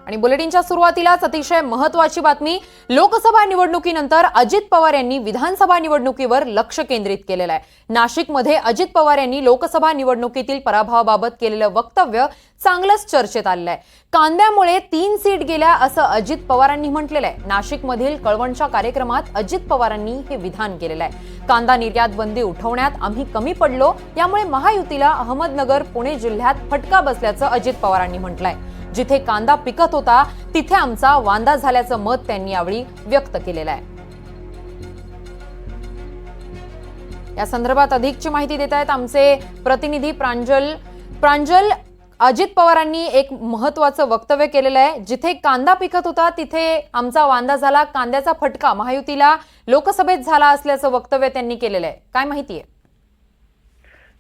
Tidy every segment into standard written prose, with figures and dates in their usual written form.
आणि बुलेटिनच्या सुरुवातीलाच अतिशय महत्त्वाची बातमी, लोकसभा निवडणुकीनंतर अजित पवार यांनी विधानसभा निवडणुकीवर लक्ष केंद्रित केलेलं आहे। नाशिकमध्ये अजित पवार यांनी लोकसभा निवडणुकीतील पराभवाबाबत केलेलं वक्तव्य चांगलंच चर्चेत आलेलं आहे। कांद्यामुळे 3 सीट गेल्या असं अजित पवारांनी म्हटलेलं आहे। नाशिकमधील कळवणच्या कार्यक्रमात अजित पवारांनी हे विधान केलेलं आहे। कांदा निर्यात बंदी उठवण्यात आम्ही कमी पडलो, यामुळे महायुतीला अहमदनगर पुणे जिल्ह्यात फटका बसल्याचं अजित पवारांनी म्हटलंय। जिथे कांदा पिकत होता तिथे आमचा वांदा झाल्याचं मत त्यांनी यावेळी व्यक्त केलेलं आहे। या संदर्भात अधिकची माहिती देत आहेत आमचे प्रतिनिधी प्रांजल। अजित पवारांनी एक महत्त्वाचं वक्तव्य केलेलं आहे। जिथे कांदा पिकत होता तिथे आमचा वांदा झाला, कांद्याचा फटका महायुतीला लोकसभेत झाला असल्याचं वक्तव्य त्यांनी केलेलं आहे। काय माहिती आहे?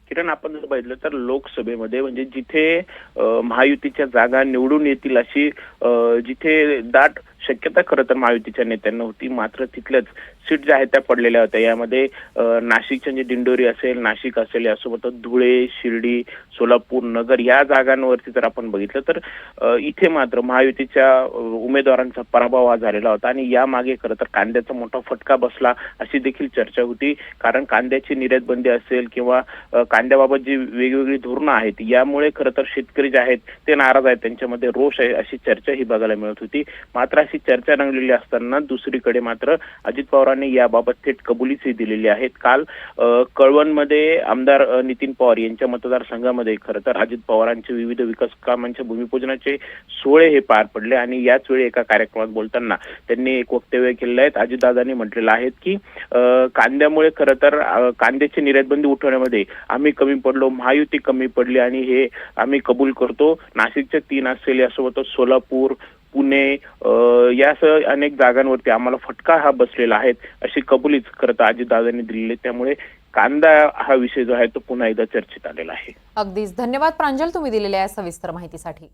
किरण, आपण जर पाहिलं तर लोकसभेमध्ये म्हणजे जिथे महायुतीच्या जागा निवडून येतील अशी जिथे दाट शक्यता खरं तर महायुतीच्या नेत्यांना होती, मात्र तिथल्याच सीट ज्या आहेत त्या पडलेल्या होत्या। यामध्ये नाशिकच्या जे दिंडोरी असेल, नाशिक असेल, यासोबतच धुळे, शिर्डी, सोलापूर, नगर या जागांवरती जर आपण बघितलं तर इथे मात्र महायुतीच्या उमेदवारांचा पराभव झालेला होता आणि यामागे खरं तर कांद्याचा मोठा फटका बसला अशी देखील चर्चा होती। कारण कांद्याची निर्यात बंदी असेल किंवा कांद्याबाबत जी वेगवेगळी धोरणं आहेत यामुळे खरं तर शेतकरी जे आहेत ते नाराज आहेत, त्यांच्यामध्ये रोष आहे अशी चर्चा ही बघायला मिळत होती। मात्र अशी चर्चा रंगलेली असताना दुसरीकडे मात्र अजित पवारांनी याबाबत थेट कबुलीही दिलेली आहे। काल कळवणमध्ये आमदार नितीन पवार यांच्या मतदारसंघामध्ये खरं तर अजित पवारांचे विविध विकास कामांच्या भूमिपूजनाचे सोहळे हे पार पडले आणि याच वेळी एका कार्यक्रमात बोलताना त्यांनी एक वक्तव्य केलेलं आहे। अजितदादांनी म्हटलेलं आहे की कांद्यामुळे खरं तर कांद्याची निर्यात बंदी उठवण्यामध्ये आम्ही कमी पडलो, महायुती कमी पडली आणि हे आम्ही कबूल करतो। नाशिकच्या 3 असेल, यासोबतच सोलापूर, पुणे यासह अनेक जागांवरती आम्हाला फटका हा बसलेला आहे अशी कबुलीच खरं तर अजितदादांनी दिलेली। त्यामुळे कांदा हा विषय जो आहे तो पुन्हा एकदा चर्चेत आलेला आहे। अगदीच धन्यवाद प्रांजल, तुम्ही दिलेल्या सविस्तर माहितीसाठी।